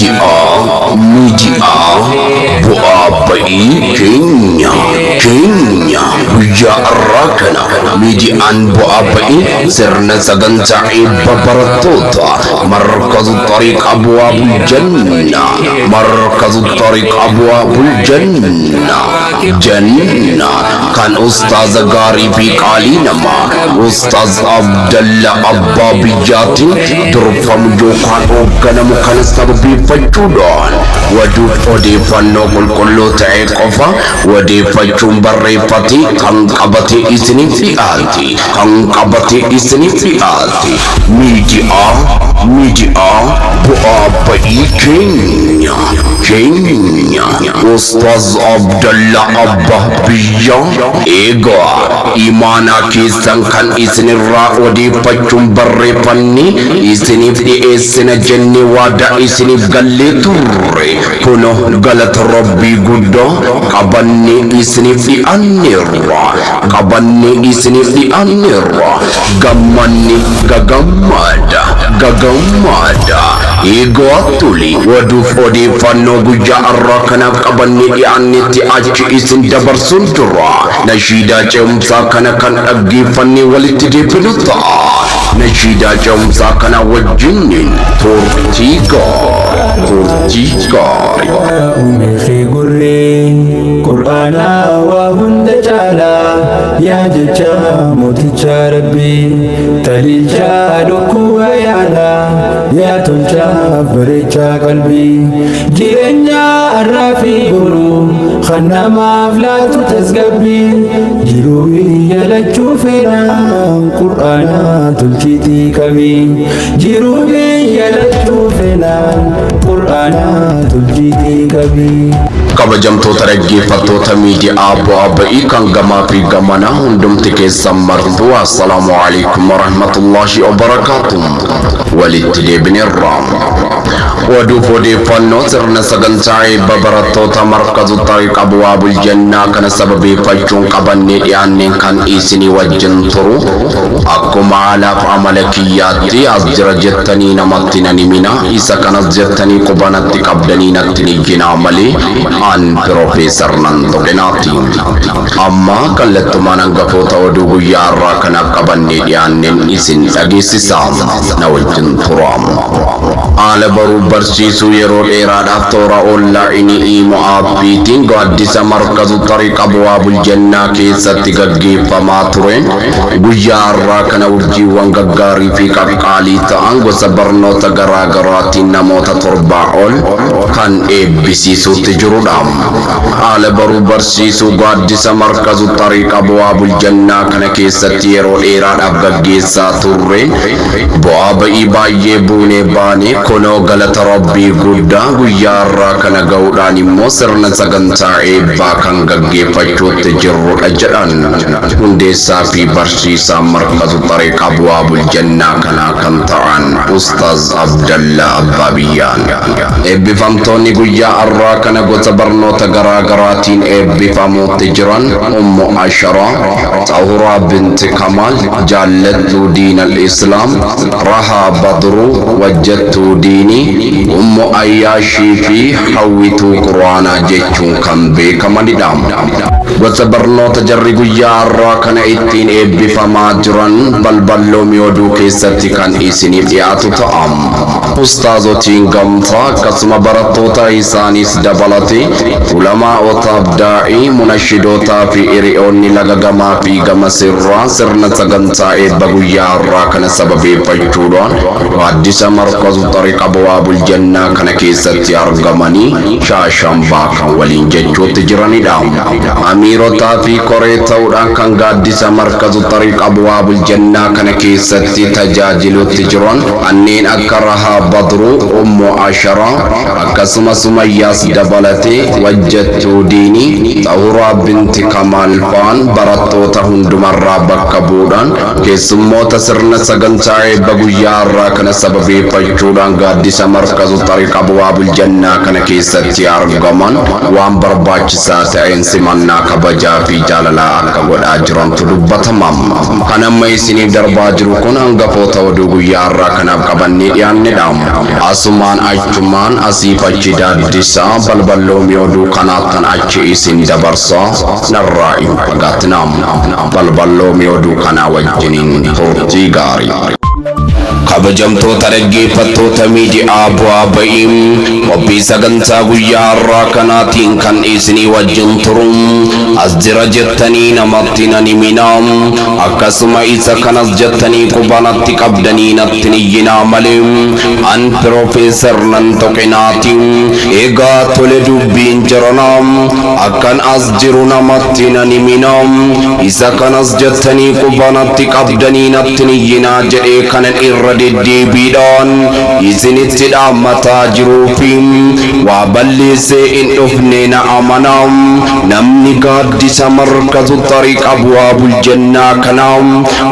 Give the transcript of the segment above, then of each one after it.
Media bu'a bayi Kenya guyyaa irraa kana miidiyaan bu'a bayi sirna sagantaa barattoota markazu tariq abwaabul janna markazu tariq abwaabul janna kan ustaaz gaarii fi qaalii namaa ustaaz Abdalla Abbaa Biyyaatiin durfamu yookaan hoogganamu kan sababeeffachuudhaan waduuf odeeffannoo qulqulluu ta'e qofa odeeffachuun barreeffate kan qabate isiniif dhiyaate miidiyaa bu'aa bayii keenya ustaaz Abdalla Abbaa Biyyaa eegaa imaanaa keessan kan isinirraa odeeffachuun barreeffanni isiniif dhiyeessina jennee waadaa isiniif gallee turre kuno galata rabbii guddaa qabannee isiniif dhiyaanneerra gammanni gagammada eegaa tuli waduuf odeeffannoo guyyaa irraa kanaaf qabannee dhiyaannetti achi isin dabarsuun dura nashiidaa ce'umsaa kana kan dhaggeeffannee walitti deebinu ta'a. nashiidaa ce'umsaa kana wajjiniin turtii gaarii Qur'aana waa hunda caalaa yaa jecha mooticha Rabbii taliilchaa dhukkuba yaalaa yaa tolchaa bareechaa qalbii jireenya har'aa fi boruu kan namaaf laatu tasgabbii jiruu biyya lachuu feenaa Qur'aana tolchiitii qabii jiruu biyya lachuu feenaa Qur'aana tolchiitii qabii. kabajamtoota dhaggeeffattoota miidiyaa bu'aa bayii kan gamaa fi gamana hundumti keessan martuu assalaamu alaikum warahmatullaahi wabarakaatuh walitti deebineerra waduuf odeeffannoo sirna sagantaa eebba barattoota markazu tariq abwaabul jannaa kana sababeeffachuun qabannee dhiyaanneen kan isinii wajjin turu akkuma alaaf amala kiyyaatti as jira jettanii namatti nan himina isa kanas jettanii qubanatti qabdanii natti nijjinaa malee an Profeesar Nando Genaati amma kallattumaan hangafoota oduu guyyaa irraa kanaaf qabannee dhiyaanneen isin dhageessisaa na wajjin turaam. Haala baruu barsiisuu yeroo dheeraadhaaf toora onlaayinii mo'aabbiitiin gaaddisa markazu tariq abwaabul jannaa keessatti gaggeeffamaa tureen guyyaa irraa kana urjiiwwan gaggaarii fi qaqqaalii ta'an gosa barnoota garaa garaatiin namoota 7 ol kan eebbisiisuutti jirudha. haala baruu barsiisuu gaaddisa markazu tariq abwaabul jannaa kana keessatti yeroo dheeraadhaaf gaggeessaa turreen bu'aa bayii baay'ee buunee baanee kunoo galata rabbii guddaa guyyaa irraa kana ga'uudhaan immoo sirna sagantaa eebbaa kan gaggeeffachuutti jirrudha jedhan hundeessaa fi barsiisaa markazu tariq abwaabul jannaa kanaa kan ta'an ustaaz Abdalla Abbaa Biyyaan eebbifamtoonni guyyaa irraa kana gosa barnoota garaa garaatiin eebbifamuutti jiran ummu Ashara Tahura binti Kamal jaallattuu diinal Islaam Rahaa Badruu wajjattuu diinii ummu Ayyaashii fi hawwituu quraanaa jechuun kan beekamanidha. gosa barnoota jarri guyyaa irraa kana ittiin eebbifamaa jiran balballoomii oduu keessatti kan isiniif dhiyaatu ta'a. ustaazotiin gamtaa akkasuma barattoota isaanis dabalate ulamaa'ota abdaa'ii munashidootaa fi hiriyoonni laga gamaa fi gama sirraa sirna sagantaa eebba guyyaa irraa kana sababeeffachuudhaan gaaddisa markazu tariq abwaabul jannaa kana keessatti argamanii shaashambaa kan waliin jechuutti jiranidha. amiirotaa fi koree ta'uudhaan kan gaaddisa markazu tariq abwaabul jannaa kana keessatti tajaajilutti jiran kanneen akka Rahaa badru ummu ashara akkasuma sumayyaas dabalate wajjattu diini xahuraa binti kamaal faan barattoota hundumarraa bakka buudhaan keessummoota sirna sagantaa eebba guyyaa irraa kana sababeeffachuudhaan gaaddisa markazu tariiqa abwaabul jannaa kana keessatti argaman waan barbaachisaa ta'een simannaa kabajaa fi jaalalaa akka godhaa jirantu dubbatama. Kan amma isiniif darbaa jiru kun hangafoota oduu guyyaa irraa kanaaf qabannee dhiyaannedha. Asumaan achumaan asiif achi daaddisaa balballoomii oduu kanaattan achi isin dabarsaa narraa hin fagaatinaa. Balballoomii oduu kanaa wajjiniin turtii gaarii. kabajamtoota dhaggeeffattoota miidiyaa bu'aa ba'iin qophii sagantaa guyyaa har'aa kanaatiin kan isinii wajjin turuun as jira jettanii namatti nan himinaa akkasuma isa kanas jettanii qubanatti qabdanii natti niyyinaa malee an Piroofeesar nan toqinaatiin eegaa tole dubbiin jiranaa akkan as jiru namatti nan himinaa isa kanas jettanii qubanatti qabdanii natti niyyinaa jedhee kanan irra deddeebiidhaan isinitti dhaammataa jiruufi waa balleessee hin dhufne na amanaa namni gaaddisa markazu tariiqa abwaabul jannaa kanaa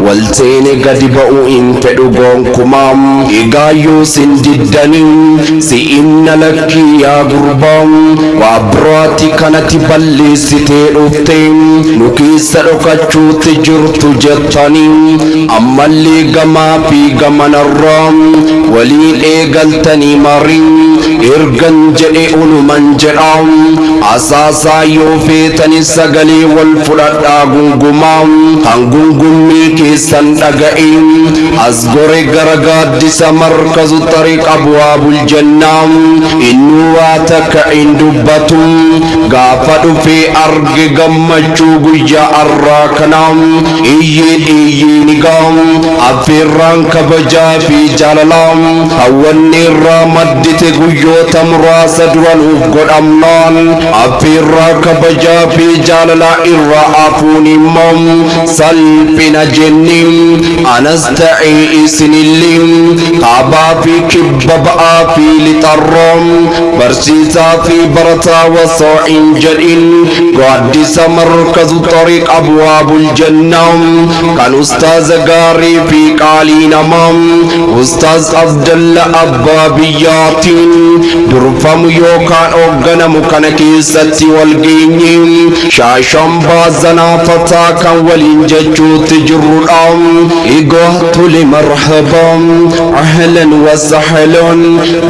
wal seene gadi ba'uu hin fedhu gonkumaa egaa yoo sin diddanii si inna lakkii yaa gurbaa waa biraatti kanatti balleessitee dhufte nu keessa dhokachuutti jirtu jettanii ammallee gamaa fi gamanarraa waliin eegaltanii marii ergan jedhe uluman jedhaa asaasaa yoo feetani sagalee wal fudhadhaa gungumaa kan gungummii keessan dhaga'e as gore gara gaaddisa markazu tariiqa abwaabul jannaa inni waa takka hin dubbatu gaafa dhufee arge gammachuu guyyaa har'aa kanaa iyyee ni gaam affeerraan kabajaa fi jaalalaa hawwanni irraa maddite guyyoota muraasa dura nuuf godhamnaan affeerraa kabajaa fi jaalalaa irraa afuun immoo salphina jennee anas ta'ee isinillee kaabaa fi kibba ba'aa fi lixarraa barsiisaa fi barataa wasoo hin jedhin gaaddisa markazu tariiqa abwaabul jannaa kan ustaaza gaarii fi qaalii namaa ustaaz Abdalla Abbaa biyyaatiin durfamu yookaan hoogganamu kana keessatti wal geenye shaashambaa zanaafataa kan waliin jechuutti jirrudha egaa tole marhabaa ahlan wa sahlan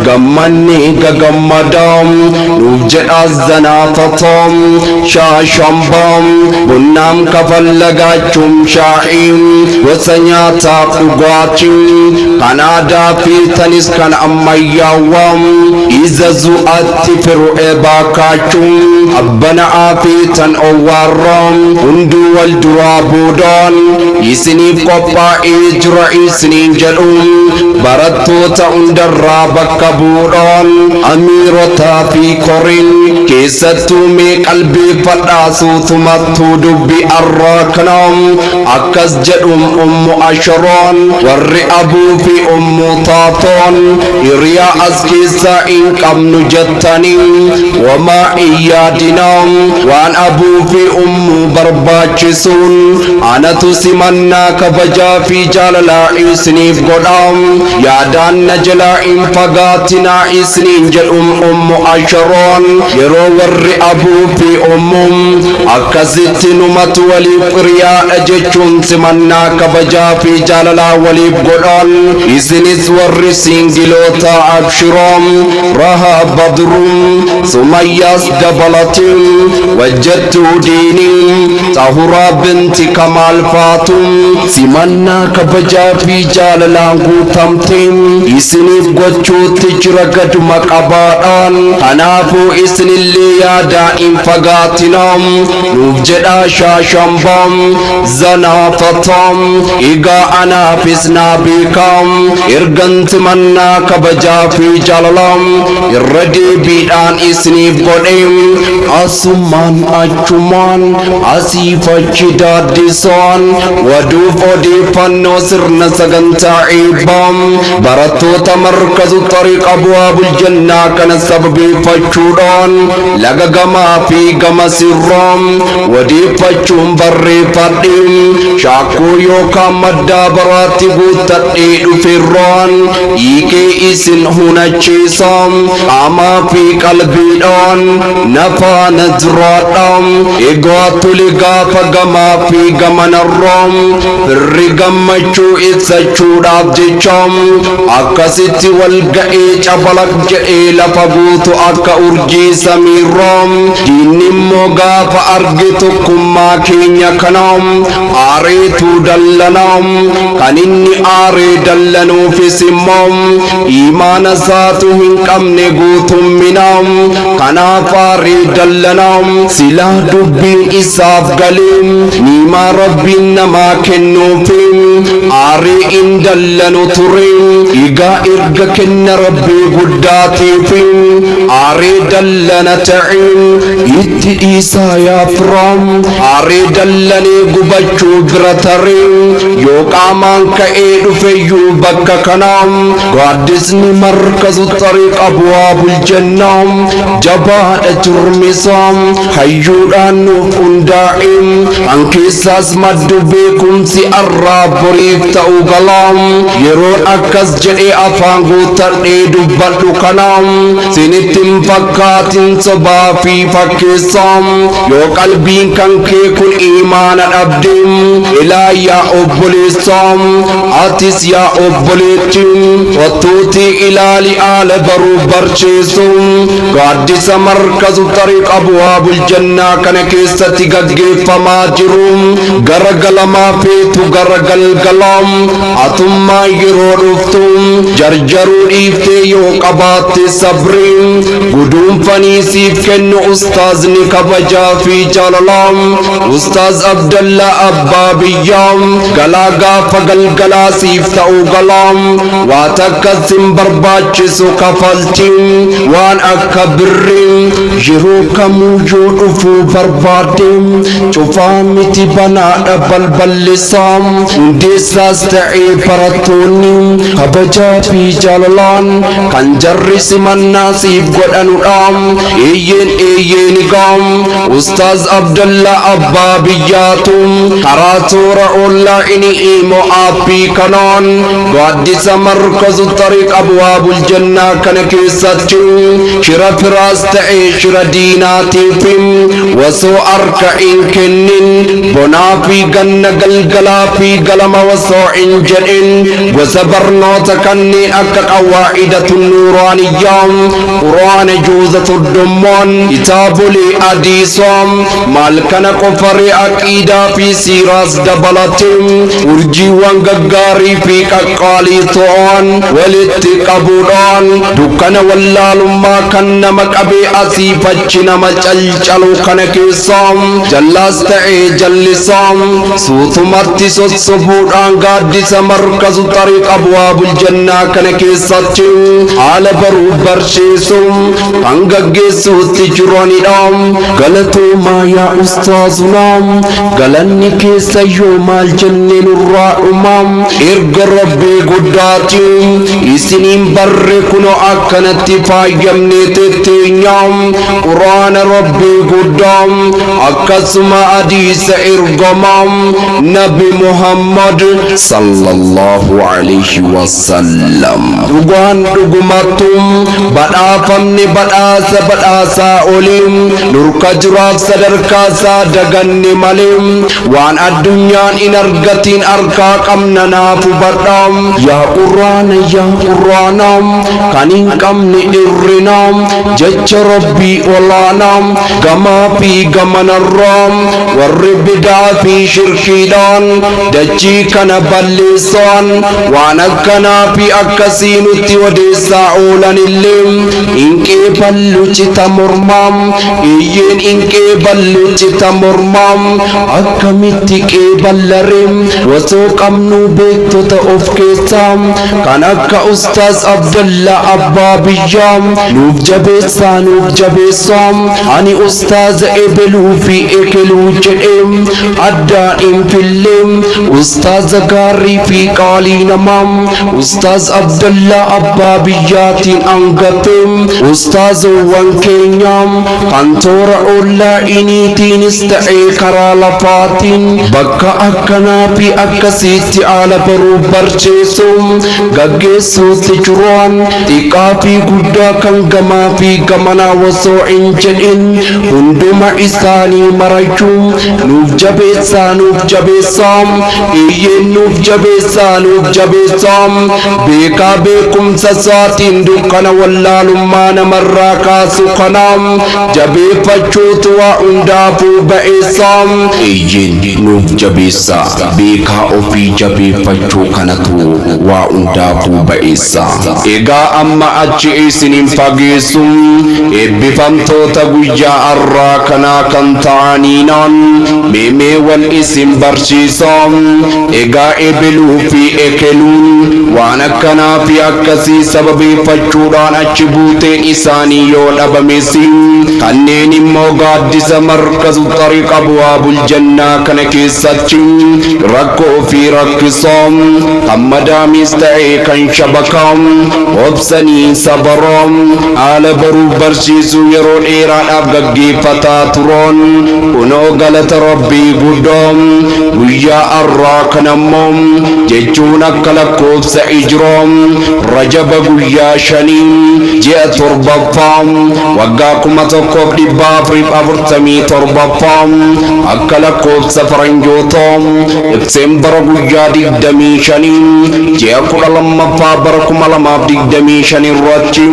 gammanni gagammadaa nuuf jedhaa zanaafataa shaashambaa bunnaam kafallagaachuun shaa'ii gosa nyaataa dhugaatii kan aadaa fi tanis kan ammayyaawaa izazu atti firu ebaakaachuun abbana'aa fi tan owwaarraa hunduu wal duraa boodaan isiniif qophaa'ee jira isiniin jedhuun barattoota hundarraa bakka buudhaan amiirotaa fi koriin keessattuu mee qalbeeffadhaa suutumattuu dubbi arraa kanaa akkas jedhuun ummu asharoon warri abuu fi ummu taatoon hiriyaa as keessaa hin qabnu jettanii wamaa iyyaadinaa waan abuu fi ummu barbaachisuun anatu simannaa kabajaa fi jaalalaa isiniif godhaa yaadaan na jalaa hin fagaatinaa isiniin jedhuun ummu asharoon yeroo warri abuu fi ummu akkasitti numatu waliif hiriyaadha jechuun simannaa kabajaa fi jaalalaa waliif godhaan isinis warri singiloota abshiroom rahaa badruun sumayyaas dabalatiin wajjattuu diiniin xahuraa binti kamaal faatuun simannaa kabajaa fi jaalalaan guutamteen isiniif gochuutti jira gaduma qabaadhaan kanaafuu isinillee yaadaa hin fagaatinaa nuuf jedhaa shaashambaa zanaafataa egaa anaafis naa beekaa ergan simannaa kabajaa fi jaalalaa irrade bid'an isnif godhem asuman achuman asifachi daddison waduf odeeffannoo sirna sagantaa eebbam barattoota markazu tariiq abwaabul jannaa kana sababeeffachuudhaan laga gamaa fi gama sirroom odeeffachuun barreeffadheem shaakkoo yookaan maddaa baraatti guuttadhee dhufeerroon dhiigee isin hunachiisom qaamaa fi qalbiidhaan nafaana jiraadhaam egaa tole gaafa gamaa fi gamanarroom firri gammachuu ibsachuudhaaf jecham akkasitti wal ga'ee cabalaq jedhee lafa guutu akka urjii samiirroom diinimmoo gaafa arge tokkummaa keenya kanaam aareetu dallanaam kan inni aaree dallanuufis immoo imaana isaatu hin qabne guutumminaam kanaaf aaree dallanaam silaa dubbiin isaaf galeem niimaa rabbiin namaa kennuufim aaree in dallanu tureem egaa erga kenna rabbii guddaatiifim aaree dallana ta'im itti dhiisaa yaafraam aaree dallanee gubachuu bira tareem yoo qaamaan ka'ee dhufeyyuu bakka kanaam gaaddisni markazu tariiq abwaabul jannaam jabaadha jurmisaam hayyuudhaan nuuf hundaa'im an keessaas maddu beekumsi arraa boriif ta'u galaam yeroon akkas jedhee afaan guuttadhee dubbadhu kanaam sinittin fakkaatin sobaa fi fakkeessaam yoo qalbiin kan kee kun imaana dhabdeem ilaa yaa obboleessaam atis yaa obboleettiin wattuutii ilaali aala baruu barcheessuun gaaddisa markazu tariiq abwaabul jannaa kana keessatti gaggeeffamaa jiruun garagalamaa feetu garagalgalaam atummaa yeroo dhuftuun jarjaruu dhiiftee yoo qabaatte sabriin guduunfanii siif kennu ustaazni kabajaa fi jaalalaam ustaaz abdallaa abbaa biyyaam galaa gaafa galgalaa siif ta'u galaam waa takka sin barbaachisu kafaltiin waan akka birriin yeroo kamuu yoo dhufuu barbaaddeem cufaa miti banaadha balballisaam hundeessaas ta'ee barattoonni kabajaa fi jaalalaan kan jarri simannaa siif godhanudhaam eeyyeeni gaam ustaaz abdallaa abbaa biyyaatum karaa toora ollaa ini imo aappii kanaan gaaddisa markazu tariiq abwaabul jannaa kana keessatti shira firaas ta'ee shira diinaatiifim wasoo arka in kennin bonaa fi ganna galgalaa fi galama wasoo in jedhin gosa barnoota kanneen akka qawaa'idatu nuuraaniyyaam quraana juuza tuddummoon kitaabolee adiisoom maal kana qofaree aqiidaa fi siiraas dabalatim urjiiwwan gaggaarii fi qaqqaalii to'an walitti qabuudhaan dukkana wallaalummaa kan nama qabee asii fachi nama calcalu kana keessaam jallaas ta'ee jallisaam suutumatti sossobuudhaan gaaddisa markazu tariiq abwaabul jannaa kana keessatti haala baruu barsiisuun kan gaggeessuutti jiranidhaam galatuumaa yaa ustaazunaam galanni keessa yoo maal jennee nurraa dhumaam erga rabbii guddaatiin isiniin barre kunoo akkanatti faayamnee tetteenyaam quraana rabbii guddaam akkasuma hadiisa ergamaam nabi muhammad sallallahu alayhi wasallam dhugaan dhugumattum badhaafamni badhaasaa oliin nurka jiraaf sadarkaasaa daganne malee waan addunyaan in argatiin arkaa qabna naaf hubadhaam yaa quraanaam kan hin qabne irrinaam jecha rabbii olaanaam gamaa fi gamanarraam warri bidaa fi shirkiidhaan dachii kana balleessaan waan akkanaa fi akkasii nutti odeessaa oolanillee inqee ballucita mormaam iyyeen inqee ballucita mormaam akkamitti qeeballareem wasoo qabnu beektota of keessaam kan akka ustaaz abdallaa abbaa biyyaa nuuf jabeessaa ani ustaaza ebeluu fi ekeluu jedhee addaan hin fille ustaaza gaarii fi qaalii namaa ustaaz Abdallaa abbaa biyyaatiin angate ustaazowwan keenya kan toora ollaa iniitiinis ta'ee karaa lafaatiin bakka akkanaa fi akkasiitti haala baruu barcheessu gaggeessuutti jiran xiqqaa fi guddaa kan gamaa fi gamanaa osoo hin jedhin hunduma isaanii marachuu nuuf jabeessaa iyyeen nuuf jabeessaa beekaa beekumsa isaatiin dukkana wallaalummaa namarraa kaasu kana jabeeffachuutu waa hundaafuu ba'eessaa iyyeen nuuf jabeessaa beekaa ofii jabeeffachuu kanatu waa hundaafuu ba'eessaa egaa amma achi isiniin fageessu eebbifamtoota guyyaa har'aa kanaa kan ta'aniinaan meemee wal isin barsiisaa egaa ebeluu fi ekeluun waan akkanaa fi akkasii sababeeffachuudhaan achi buuteen isaanii yoo dhabames kanneen immoo gaaddisa markazu xariiqa abwaabul jannaa kana keessatti rakkoo fi rakkisoo kan madaamis ta'ee kan shabakaa obsanii sabaraa haala baruu barsiisuu yeroo dheeraadhaaf gaggeeffataa turan kunoo galata rabbii guddoo guyyaa har'aa kanammoo jechuun akka lakkoofsa hijraa rajaba guyyaa 5 ji'a 7ffaa waggaa 1447 akka lakkoofsa faranjootaa Diseembara guyyaa 25 ji'a 12ffaa bara 2025 irratti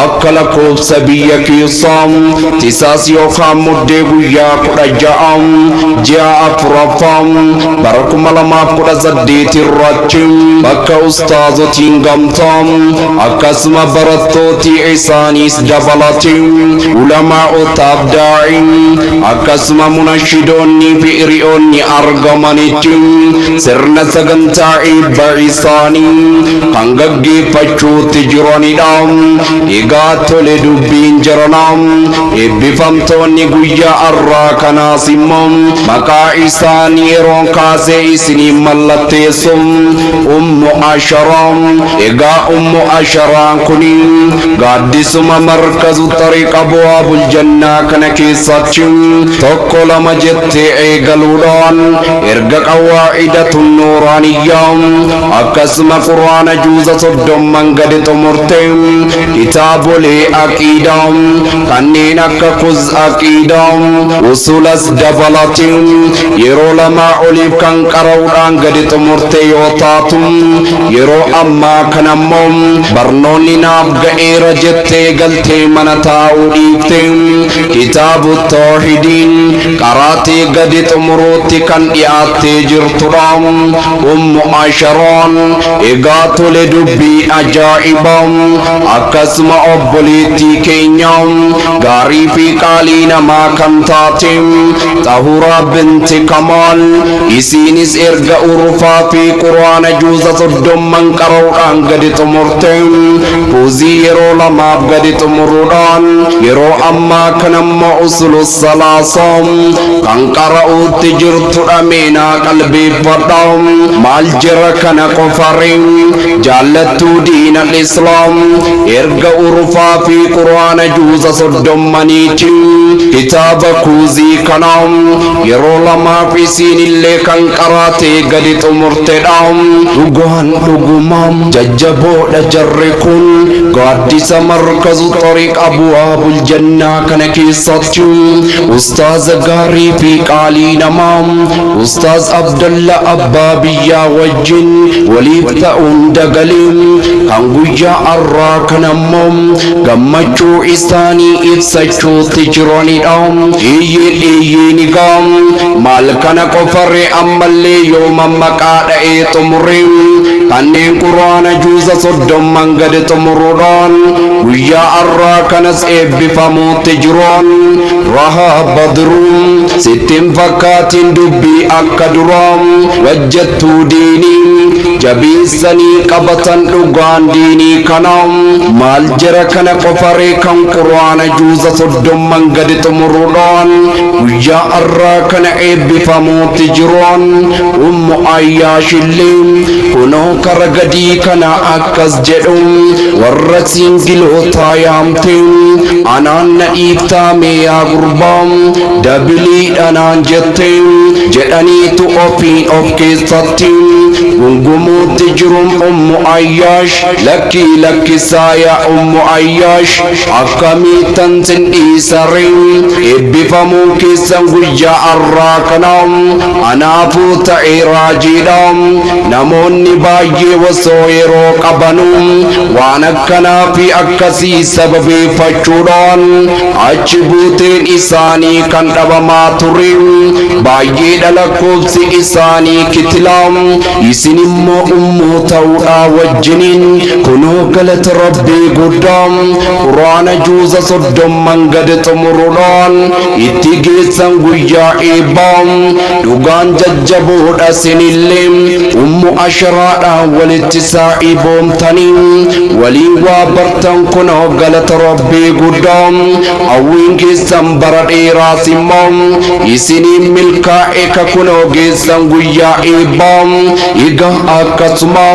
akka lakkoofsa biyya keessaa tisaas yookaan muddee guyyaa 16 ji'a 4ffaa bara 2018 irratti bakka ustaazotiin gamtaa akkasuma barattooti isaaniis dabalate ulama'ootaaf daa'iin akkasuma munashidoonni fi hiriyoonni argamanitti sirna sagantaa eebba isaanii kan gaggeeffachuutti jiranidha. Egaa tole dubbiin jiranaa eebbifamtoonni guyyaa har'aa kanaas immoo maqaa isaanii yeroon kaasee isinii mallatteessu ummu asharaa. Egaa ummu asharaan kuni gaaddisuma markazu xariiqa abwaabul jannaa kana keessatti tokko lama jettee eegaluudhaan erga qawaa'idatun nuuraaniyyaa akkasuma quraana juuza 30 gadi xumurte kitaabolee aqiidaa kanneen akka kuz aqiidaa usulas dabalate yeroo lamaa oliif kan qara'uudhaan gadi xumurte yoo taatu yeroo ammaa kanammoo barnoonni naaf ga'eera jettee galtee mana taa'uu dhiifte kitaabu tawhiidiin qaraatee gadi xumuruutti kan dhiyaattee jirtudha. Ummu asharaan egaa tole dubbii ajaa'ibaa akkasuma obboleettii keenya gaarii fi qaalii namaa kan taate Xahuraa binti Kamaal isiinis erga urufaa fi quraana juuza 30 qara'uudhaan gadi xumurte fuuzii yeroo lamaaf gadi xumuruudhaan yeroo ammaa kanammoo usulu salaasaa kan qara'uutti jirtudha. Meenaa qalbeeffadha maal jira kana qofare jaallattuu diina islaam erga urufaa fi quraana juuza 30 kitaaba kuuzii kana yeroo lamaaf isiinillee kan qaraatee gadi xumurtedha. Dhugaan dhugumaan jajjaboodha jarri kun gaaddisa markazu xariiqa abwaabul jannaa kana keessatti ustaaza gaarii fi qaalii namaa ustaaz Abdallaa abbaa biyyaa wajjin waliif ta'uun dagaleen kan guyyaa har'aa kanammoo gammachuu isaanii ibsachuutti jiranidha. Eeyyeen egaa maal kana qofare ammallee yooma maqaa dha'ee xumure kanneen quraana juuza 30 gadi xumuruudhaan guyyaa har'aa kanas eebbifamuutti jiran rahaa badruun sittiin fakkaatiin dubbii akka duraa wajjattuu diinii jabeessanii qabatan dhugaan diinii kanaa maal jira kana qofaree kan quraana juuza 30 gadi xumuruudhaan guyyaa har'aa kana eebbifamuutti jiroon ummu ayyaashillee kunoo kara gadii kana akkas jedhu warra siingilootaa yaamte anaan na dhiiftaame yaa gurbaa dabiliidhanaan jette jedhaniitu ofiin of keessatti gungumuutti jiruun ummu ayyaash lakkisaa yaa ummu ayyaash akkamiittan sin dhiisaree eebbifamuun keessan guyyaa har'aa kana anaafuu ta'ee raajiidha namoonni baay'ee osoo yeroo qabanu waan akkanaa fi akkasii sababeeffachuudhaan achi buuteen isaanii kan dhabamaa ture baay'ee lakkoofsi isaanii kitila isin immoo ummoo ta'uudhaa wajjiniin kunoo galata rabbii guddaa quraana juuza 30 gadi xumuruudhaan itti geessan guyyaa eebbaa dhugaan jajjaboodha sinillee ummu asharaadhaan walitti saa'iboomtanii waliin waa bartan kunoo galata rabbii guddaa hawwiin keessan bara dheeraas immoo isiniin milkaa'e ka kunoo geessan guyyaa eebbaa egaa akkasuma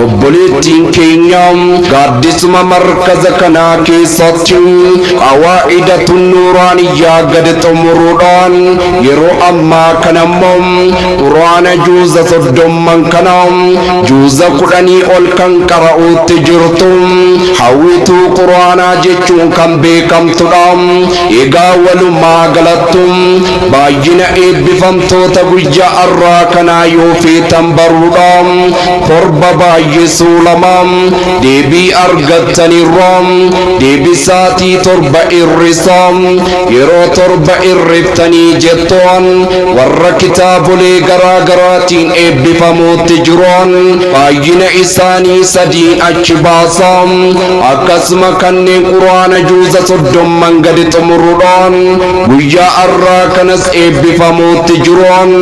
obboleettiin keenya gaaddisuma markaza kanaa keessatti qawaa'idatu nuuraaniyyaa gadi xumuruudhaan yeroo ammaa kanammoo quraana juuza 30 kana juuza 10 ol kan qara'uutti jirtu hawwituu quraanaa jechuun kan beekamtudha egaa walumaa galattu baay'ina eebbifamtoota guyyaa har'aa kanaa yoo feetan baruudha torba baay'isuu lama deebii argattaniirra deebisaatii torba irrisa yeroo torba irriftanii jettoon warra kitaabolee garaa garaatiin eebbifamuutti jiroon baay'ina isaanii sadiin achi baasa akkasuma kanneen quraana juuza 30 gadi xumuruudhaan guyyaa har'aa kanas eebbifamuutti jiroon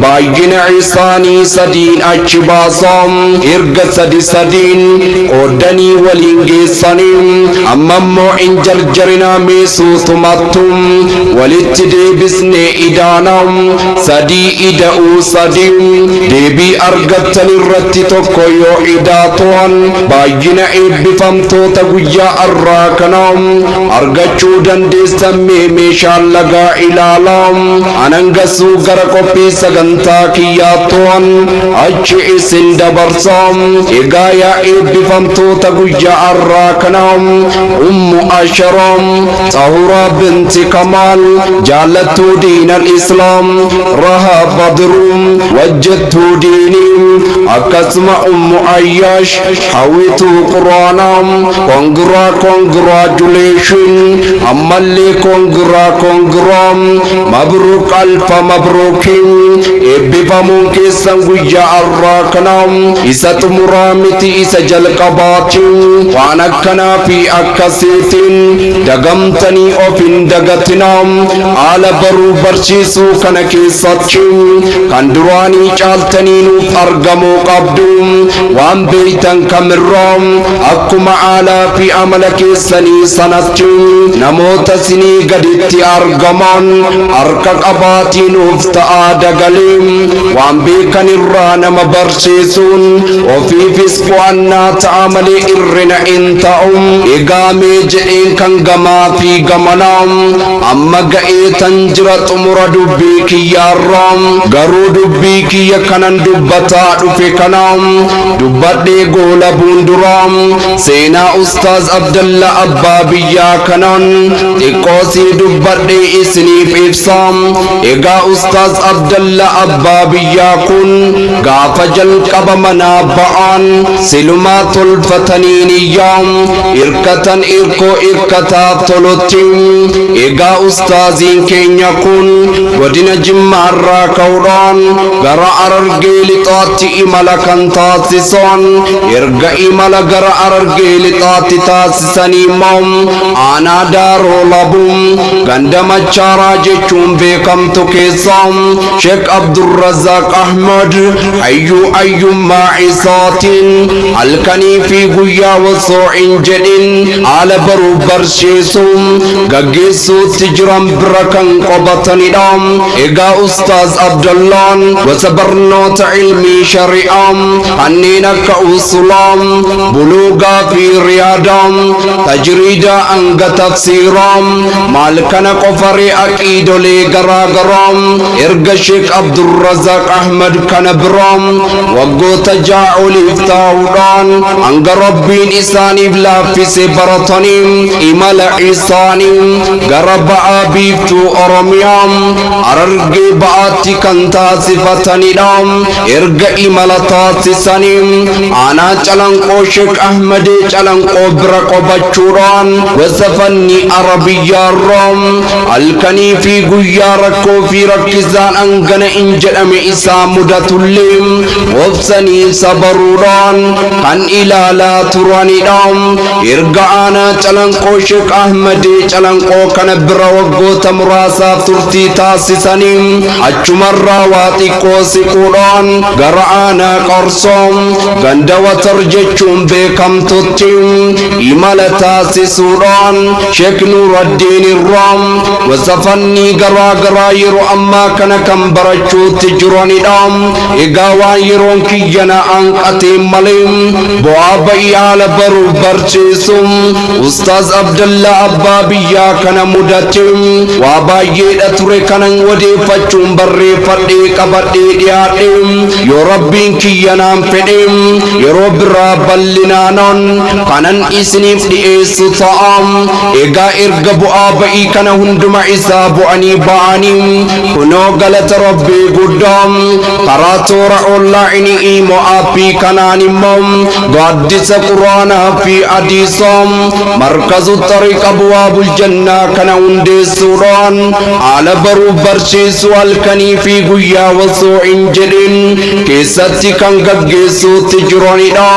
baay'ina isaanii sadiin achi baasa erga sadiin qoodanii waliin geessanii ammammoo in jarjarinaa meesuutumattu walitti deebisnee idaanaa sadii ida'uu sadii deebii argattan irratti tokko yoo idaatoon baay'ina eebbifamtoota guyyaa har'aa kana argachuu dandeessan meeshaan lagaa ilaalaa anangasuu gara qophii sagantaa kiyyaattoon achi isin dabarsa egaa yaa eebbifamtoota guyyaa har'aa kana ummu ashara tahura binti kamaal jaalattuu diinal islaam rahaa badruun wajjattuu diinii akkasuma ummu ayyaash hawwituu quraanaa congratulation ammallee congrats mabruuk alfa mabruukiin eebbifamuun keessan guyyaa har'aa kana isa xumuraa miti isa jalqabaatiin waan akkanaa fi akkasiitiin dagamtanii of hin dagatinaa haala baruu barsiisuu kana keessatti kan duraanii caaltanii nuuf argamuu qabdu waan beeytan kamirraa akkuma haalaa fi amala keessanii sanatti namoota sinii gaditti argaman harka qabaatii nuuf ta'aa dagalee waan beekan irraa nama barsiisuun ofiifis qo'annaa ta'a malee irrina hin ta'u egaa mee jedheen kan gamaa fi gamanaa amma ga'ee tan jira xumura dubbii kiyyaarraa garuu dubbii kiyya kanan dubbataa dhufe kana dubbadhee goolabuun dura seenaa ustaaz Abdalla abbaa biyyaa kanan xiqqoosii dubbadhee isiniif ibsa egaa ustaaz Abdalla abbaa biyyaa kun gaafa jalqaba manaa ba'an silumaa tolfatanii niyyaa irkatan irkoo irkataaf tolutti egaa ustaaziin keenya kun godina jimmaarraa ka'uudhaan gara Harargee lixaatti imala kan taasisan erga imala gara Harargee lixaatti taasisanii immoo aanaa daaroo labuun ganda machaaraa jechuun beekamtu keessa Sheek Abdurrazaaq Ahmad ayyummaa isaatiin halkanii fi guyyaa osoo hin jedhin haala baruu barsiisuun gaggeessuutti jiran bira kan qabatanidha. Egaa Ustaaz Abdallaan gosa barnoota ilmii shari'aa kanneen akka usulaa, buluugaa fi riyaadaa, tajriidaa hanga tafsiiraa maal kana qofaree aqiidolee garaagaraa erga Sheek Abdurrazaaq Ahmad kana biraa waggoota ja'a oliif taa'uudhaan hanga Rabbiin isaaniif laaffise baratanii imala isaanii gara ba'aa biiftuu Oromiyaa Harargee ba'aatti kan taasifatanidha. Erga imala taasisanii aanaa Calanqoo Sheek Ahmadee Calanqoo bira qabachuudhaan gosa fannii Arabiyyaarraa halkanii fi guyyaa rakkoo fi rakkisaan hangana hin jedhame isaa mudatullee obsanii sabaruudhaan kan ilaalaa turanidha. Erga aanaa Calanqoo Sheek Ahmadee Calanqoo kana bira waggoota muraasaaf turtii taasisanii achumarraa waa xiqqoo siquudhaan gara aanaa Qarsoo ganda Watar jechuun beekamtutti imala taasisuudhaan Sheek Nuuraddiin irraa gosa fannii garaagaraa yeroo ammaa kana kan barachuutti jiranidha. Egaa waan yeroon kiyyana hanqatee malee bu'aa ba'ii haala baruu barsiisuun Ustaaz Abdallaa abbaa biyyaa kana mudate waa baay'eedha ture kanan odeeffachuun barreeffadhee qabadhee dhiyaadhe yoo Rabbiin kiyyanaan fedhe yeroo biraa bal'inaanan kanan isiniif dhi'eessu ta'a. Egaa erga bu'aa ba'ii kana hunduma isaa bu'anii ba'anii kunoo galata Rabbii guddaa karaa toora onlaayinii Imo aappii kanaan immoo gaaddisa quraanaa fi hadiisaa markazu Tariiqa Abwaabul Jannaa kana hundeessuudhaan haala baruu barsiisuu halkanii fi guyyaa osoo hin jedhin keessatti kan gaggeessuutti jiranidha.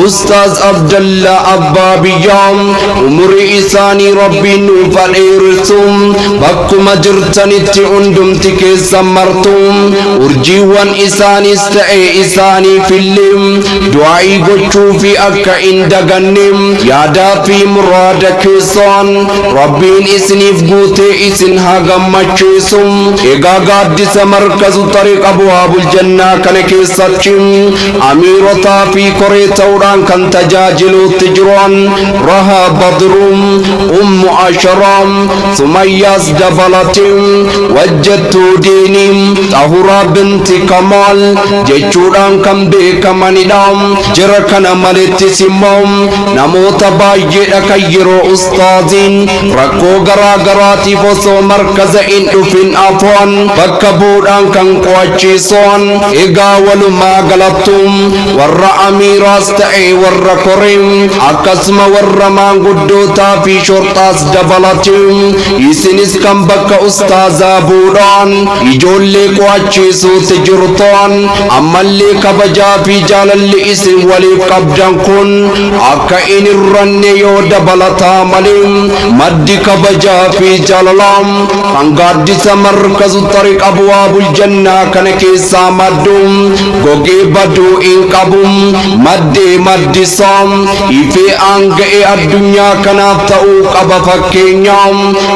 Ustaaz Abdallaa abbaa biyyaa umurii isaanii Rabbiin nuuf dheerisu bakkuma jirtanitti hundumti keessa martu urjiiwwan isaanis ta'e isaaniifillee du'aa'ii gochuu fi akka hin daganne yaadaa fi muraada keessaan Rabbiin isiniif guutee isin haa gammachiisu. Egaa gaaddisa markazu Tariiqa Abwaabul Jannaa kana keessatti amiirotaa fi koree ta'uudhaan kan tajaajiluutti jiran Rahaa Badruun Ummu Asharaam Sumayyaas dabalatiin wajjattuu diinii Xahuraa binti Kamaal jechuudhaan kan beekamanidha. Jara kana malittis immoo namoota baay'eedha kan yeroo ustaaziin rakkoo garaagaraatiif osoo markaza hin dhufin afaan bakka buudhaan kan qo'achiisan. Egaa walumaa galattuun warra amiiraas ta'e warra koree akkasuma warra maanguddootaa fi shorxaas dabalatiin isinis kan bakka ustaazaa buudhaan ijoollee qo'achiisuutti jirtan ammallee kabajaa fi jaalalli isin waliif qabdan kun akka hin irranne yoo dabalataa malee maddi kabajaa fi jaalalaa kan gaaddisa markazu Tariiqa Abwaabul Jannaa kana keessaa maddu gogee baduu hin qabu maddee maddisaa ifee aanga'ee addunyaa kanaaf ta'uu qaba fakkeenya.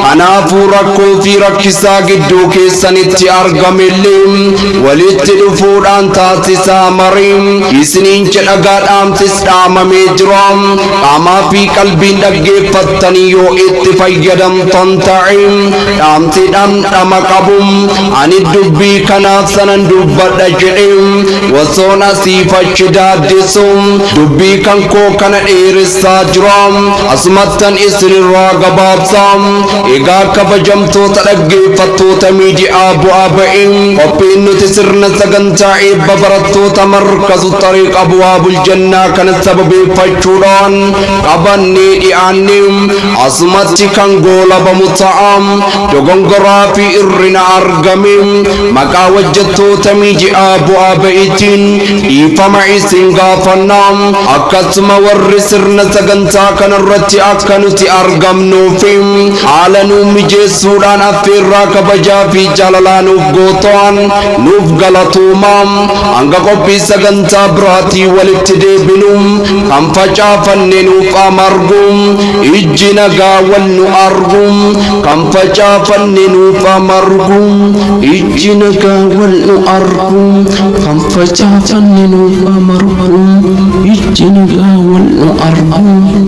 Kanaafuu rakkoo fi rakkisaa gidduu keessanitti argamellee walitti dhufuudhaan taasisaa marii isiniin jedhagaadhaamtis dhaamamee jira. Qaamaa fi qalbiin dhaggeeffattanii yoo itti fayyadamtan ta'e dhaamsi dhamdhama qabu ani dubbii kanaaf sanan dubbadha jedhee osoon asiif achi daaddisu dubbii kan koo kana dheeressaa jira asumattan isinirraa gabaabsaa. Egaa kabajamtoota dhaggeeffattoota miidiyaa bu'aa ba'ii qophiin nuti sirna sagantaa eebba barattoota markazu Tariiqa Abwaabul Jannaa kana sababeeffachuudhaan qabannee dhiyaanne asumatti kan goolabamu ta'a. Dogongoraa fi irrina argame maqaa wajjattoota miidiyaa bu'aa ba'iitiin dhiifama isin gaafanna. Akkasuma warri sirna sagantaa kanarratti akka nuti argamnuufi haala nuu mijeessuudhaan affeerraa kabajaa fi jaalalaa nuuf gootan nuuf galatuumaa hanga qophii sagantaa biraatii walitti deebinuun kan facaafanne nuuf amarguun ijji nagaa wal nu arguun kan facaafanne nuuf amarguun ijji nagaa wal nu arguun kan facaafanne nuuf amarguun ijji nagaa wal nu arguun.